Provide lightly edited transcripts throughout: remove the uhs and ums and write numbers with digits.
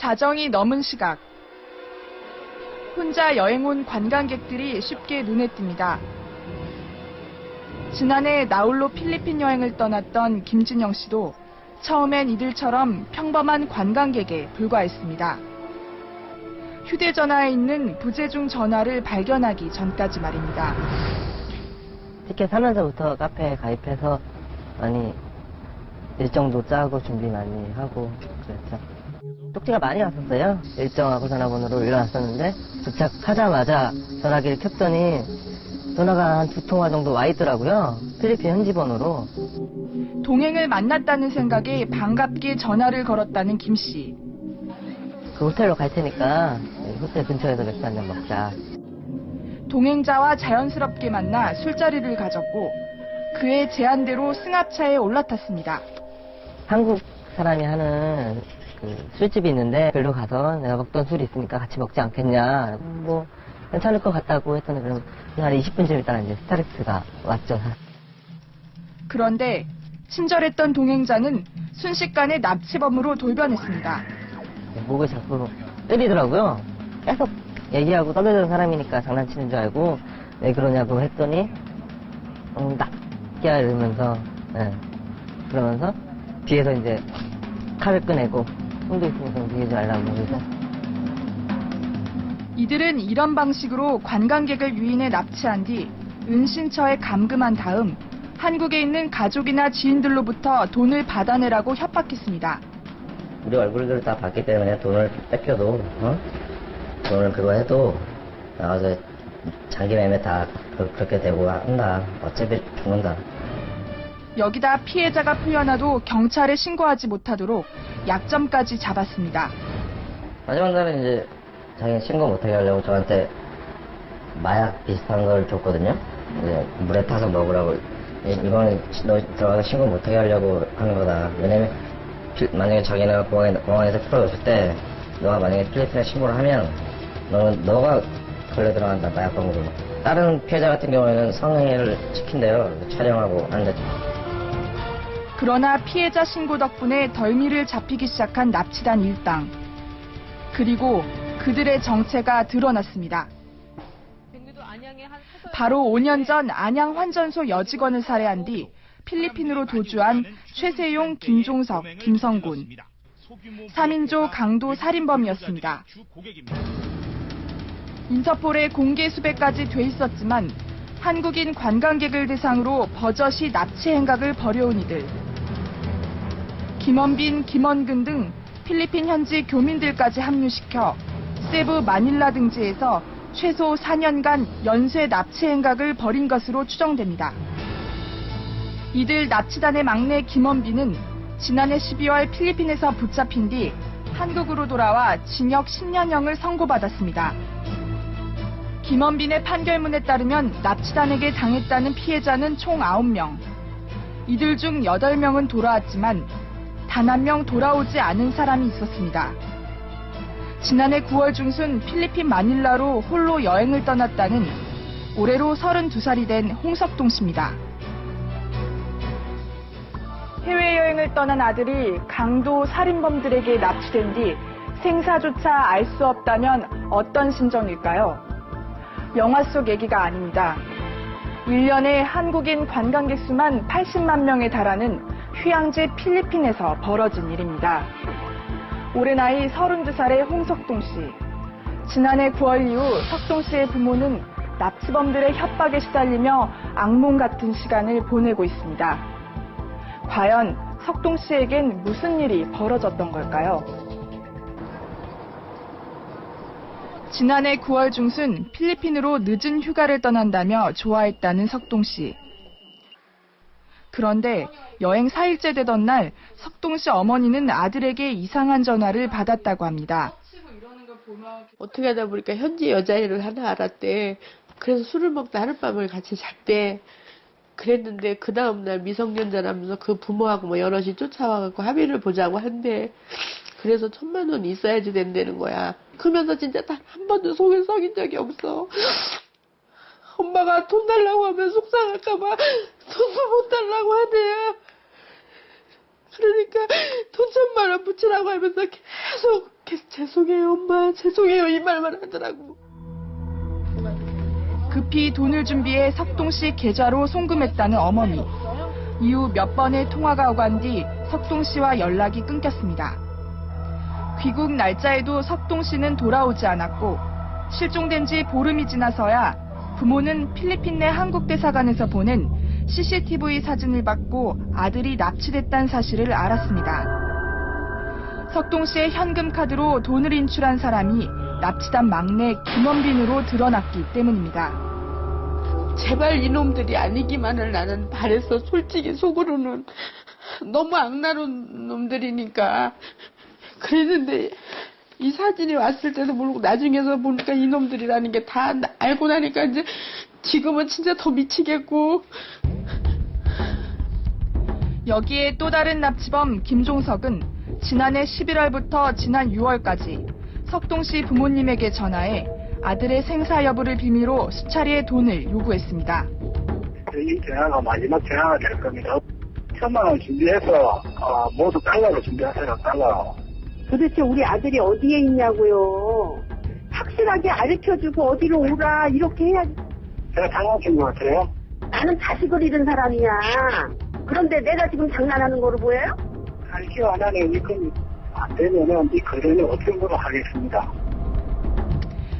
자정이 넘은 시각. 혼자 여행 온 관광객들이 쉽게 눈에 띕니다. 지난해 나홀로 필리핀 여행을 떠났던 김진영 씨도 처음엔 이들처럼 평범한 관광객에 불과했습니다. 휴대전화에 있는 부재중 전화를 발견하기 전까지 말입니다. 티켓 사면서부터 카페에 가입해서 많이 일정도 짜고 준비 많이 하고 그랬죠. 쪽지가 많이 왔었어요. 일정하고 전화번호로 일어났었는데 도착하자마자 전화기를 켰더니 전화가 한 2통화 정도 와 있더라고요. 필리핀 현지 번호로. 동행을 만났다는 생각에 반갑게 전화를 걸었다는 김 씨. 그 호텔로 갈 테니까 호텔 근처에서 맥주 한잔 먹자. 동행자와 자연스럽게 만나 술자리를 가졌고 그의 제안대로 승합차에 올라탔습니다. 한국 사람이 하는 그 술집이 있는데 별로 가서 내가 먹던 술이 있으니까 같이 먹지 않겠냐. 뭐 괜찮을 것 같다고 했더니 그럼 한 20분쯤 있다가 이제 스타렉스가 왔죠. 그런데 친절했던 동행자는 순식간에 납치범으로 돌변했습니다. 목을 자꾸 때리더라고요. 계속 얘기하고 떠들던 사람이니까 장난치는 줄 알고 왜 그러냐고 했더니 낚야 이러면서 그러면서 뒤에서 이제 칼을 꺼내고 손도 있으니까 움직이지 말라고 그래서 이들은 이런 방식으로 관광객을 유인해 납치한 뒤 은신처에 감금한 다음 한국에 있는 가족이나 지인들로부터 돈을 받아내라고 협박했습니다. 우리 얼굴들을 다 봤기 때문에 돈을 뺏겨도 돈을 그거 해도 나가서 장기 매매 다 그렇게 되고 한다. 어차피 죽는다. 여기다 피해자가 풀려나도 경찰에 신고하지 못하도록 약점까지 잡았습니다. 마지막 날은 이제 자기 신고 못하게 하려고 저한테 마약 비슷한 걸 줬거든요. 이제 물에 타서 먹으라고. 이거는 너 들어가서 신고 못하게 하려고 하는 거다. 왜냐면 만약에 자기네가 공항에서 풀어줬을 때 너가 만약에 필리핀에 신고를 하면 너가 걸려 들어간다. 마약범으로. 다른 피해자 같은 경우에는 성행위를 시킨대요. 촬영하고 하는데. 그러나 피해자 신고 덕분에 덜미를 잡히기 시작한 납치단 일당. 그리고 그들의 정체가 드러났습니다. 바로 5년 전 안양 환전소 여직원을 살해한 뒤 필리핀으로 도주한 최세용, 김종석, 김성군. 3인조 강도 살인범이었습니다. 인터폴의 공개 수배까지 돼 있었지만 한국인 관광객을 대상으로 버젓이 납치 행각을 벌여온 이들. 김원빈, 김원근 등 필리핀 현지 교민들까지 합류시켜 세부 마닐라 등지에서 최소 4년간 연쇄 납치 행각을 벌인 것으로 추정됩니다. 이들 납치단의 막내 김원빈은 지난해 12월 필리핀에서 붙잡힌 뒤 한국으로 돌아와 징역 10년형을 선고받았습니다. 김원빈의 판결문에 따르면 납치단에게 당했다는 피해자는 총 9명. 이들 중 8명은 돌아왔지만 단 한 명 돌아오지 않은 사람이 있었습니다. 지난해 9월 중순 필리핀 마닐라로 홀로 여행을 떠났다는 올해로 32살이 된 홍석동 씨입니다. 해외여행을 떠난 아들이 강도 살인범들에게 납치된 뒤 생사조차 알 수 없다면 어떤 심정일까요? 영화 속 얘기가 아닙니다. 1년에 한국인 관광객 수만 80만 명에 달하는 휴양지 필리핀에서 벌어진 일입니다. 올해 나이 32살의 홍석동 씨. 지난해 9월 이후 석동 씨의 부모는 납치범들의 협박에 시달리며 악몽 같은 시간을 보내고 있습니다. 과연 석동 씨에겐 무슨 일이 벌어졌던 걸까요? 지난해 9월 중순 필리핀으로 늦은 휴가를 떠난다며 좋아했다는 석동 씨. 그런데 여행 4일째 되던 날 석동 씨 어머니는 아들에게 이상한 전화를 받았다고 합니다. 어떻게 하다 보니까 현지 여자애를 하나 알았대. 그래서 술을 먹다 하룻밤을 같이 잤대. 그랬는데 그 다음날 미성년자라면서 그 부모하고 뭐 여럿이 쫓아와갖고 합의를 보자고 한대. 그래서 1,000만 원 있어야지 된다는 거야. 그러면서 진짜 단 한 번도 속을 썩인 적이 없어. 엄마가 돈 달라고 하면 속상할까봐 돈도 못 달라고 하대요. 그러니까 돈 1,000만 원 붙이라고 하면서 계속 계속 죄송해요 엄마 죄송해요 이 말만 하더라고. 급히 돈을 준비해 석동 씨 계좌로 송금했다는 어머니. 이후 몇 번의 통화가 오간 뒤 석동 씨와 연락이 끊겼습니다. 귀국 날짜에도 석동 씨는 돌아오지 않았고 실종된 지 보름이 지나서야 부모는 필리핀 내 한국 대사관에서 보낸 CCTV 사진을 받고 아들이 납치됐다는 사실을 알았습니다. 석동 씨의 현금 카드로 돈을 인출한 사람이 납치단 막내 김원빈으로 드러났기 때문입니다. 제발 이놈들이 아니기만을 나는 바랬어. 솔직히 속으로는 너무 악랄한 놈들이니까. 그랬는데 이 사진이 왔을 때도 모르고 나중에서 보니까 이놈들이라는 게 다 알고 나니까 이제 지금은 진짜 더 미치겠고. 여기에 또 다른 납치범 김종석은 지난해 11월부터 지난 6월까지 석동 씨 부모님에게 전화해 아들의 생사 여부를 빌미로 수차례 돈을 요구했습니다. 이 전화가 마지막 전화가 될 겁니다. 1,000만 원 준비해서 모두 달러로 준비하세요. 달러. 도대체 우리 아들이 어디에 있냐고요. 확실하게 알려주고 어디로 오라 이렇게 해야지. 제가 장난친 것 같아요. 나는 자식을 잃은 사람이야. 그런데 내가 지금 장난하는 거로 보여요? 알기 안 하네. 이건 안 되면은 이 거래는 어떻게 하겠습니다.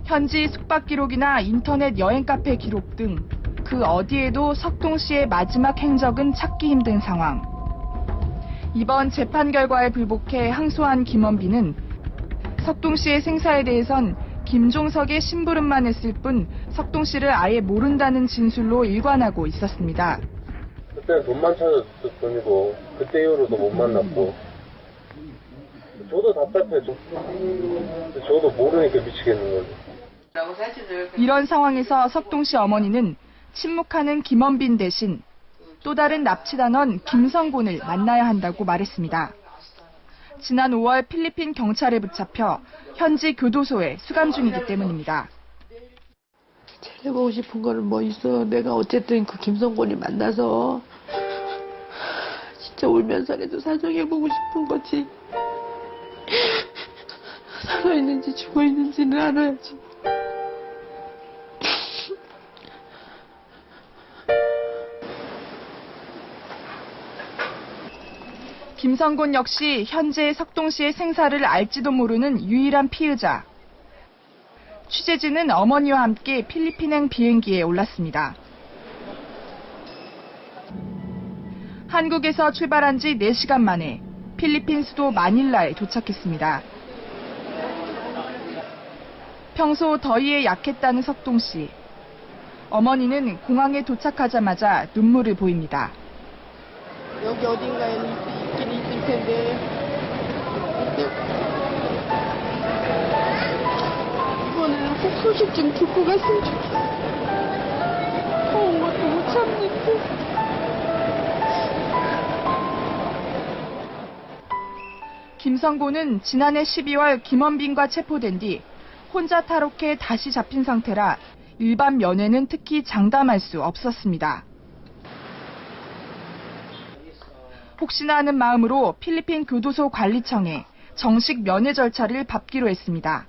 현지 숙박 기록이나 인터넷 여행 카페 기록 등 그 어디에도 석동 씨의 마지막 행적은 찾기 힘든 상황. 이번 재판 결과에 불복해 항소한 김원빈은 석동 씨의 생사에 대해선 김종석의 심부름만 했을 뿐 석동 씨를 아예 모른다는 진술로 일관하고 있었습니다. 그때는 돈만 찾았을 뿐이고 그때 이후로도 못 만났고 저도 답답해. 저도 모르니까 미치겠는 거죠. 이런 상황에서 석동 씨 어머니는 침묵하는 김원빈 대신 또 다른 납치단원 김성곤을 만나야 한다고 말했습니다. 지난 5월 필리핀 경찰에 붙잡혀 현지 교도소에 수감 중이기 때문입니다. 제일 해보고 싶은 거는 뭐 있어. 내가 어쨌든 그 김성곤이 만나서 진짜 울면서라도 사정해보고 싶은 거지. 살아있는지 죽어있는지는 알아야지. 김성곤 역시 현재 석동 씨의 생사를 알지도 모르는 유일한 피의자. 취재진은 어머니와 함께 필리핀행 비행기에 올랐습니다. 한국에서 출발한 지 4시간 만에 필리핀 수도 마닐라에 도착했습니다. 평소 더위에 약했다는 석동 씨. 어머니는 공항에 도착하자마자 눈물을 보입니다. 여기 어딘가에는 있긴 있을 텐데. 이번에는 꼭 소식 좀 듣고 갔으면 좋겠어. 더운 것도 못 참는데. 김성곤은 지난해 12월 김원빈과 체포된 뒤 혼자 탈옥해 다시 잡힌 상태라 일반 면회는 특히 장담할 수 없었습니다. 혹시나 하는 마음으로 필리핀 교도소 관리청에 정식 면회 절차를 밟기로 했습니다.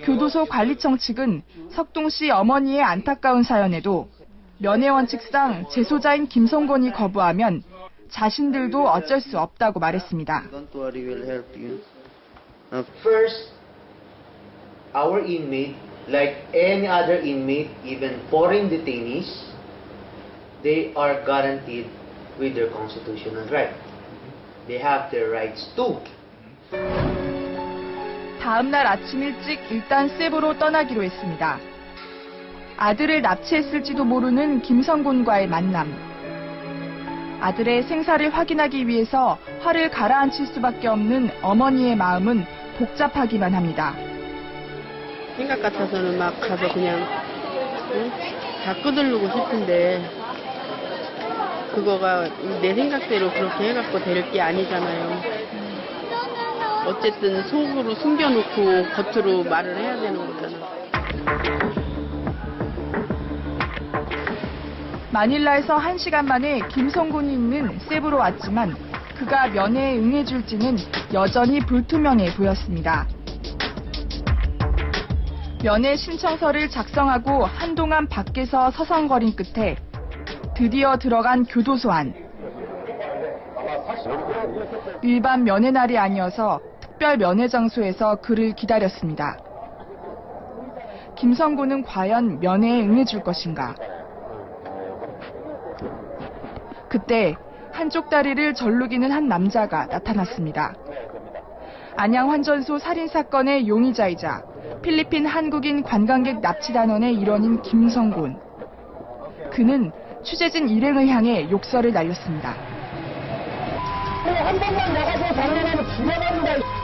교도소 관리청 측은 석동 씨 어머니의 안타까운 사연에도 면회 원칙상 재소자인 김성곤이 거부하면 자신들도 어쩔 수 없다고 말했습니다. Don't worry, we'll help you. First, our inmate, like any other inmate, even foreign detainees, they are guaranteed with their constitutional right. They have their rights too. 다음 날 아침 일찍 일단 세부로 떠나기로 했습니다. 아들을 납치했을지도 모르는 김성곤과의 만남. 아들의 생사를 확인하기 위해서 화를 가라앉힐 수밖에 없는 어머니의 마음은 복잡하기만 합니다. 생각 같아서는 막 가서 그냥 다 끄들르고 싶은데 그거가 내 생각대로 그렇게 해갖고 될 게 아니잖아요. 어쨌든 속으로 숨겨놓고 겉으로 말을 해야 되는 거잖아. 마닐라에서 1시간 만에 김성곤이 있는 세부로 왔지만 그 그가 면회에 응해줄지는 여전히 불투명해 보였습니다. 면회 신청서를 작성하고 한동안 밖에서 서성거린 끝에 드디어 들어간 교도소 안. 일반 면회 날이 아니어서 특별 면회 장소에서 그를 기다렸습니다. 김성곤은 과연 면회에 응해줄 것인가? 그때 한쪽 다리를 절룩이는 한 남자가 나타났습니다. 안양 환전소 살인사건의 용의자이자 필리핀 한국인 관광객 납치단원의 일원인 김성곤. 그는 취재진 일행을 향해 욕설을 날렸습니다. 한 번만 나가서 장난하면 죽여버린다.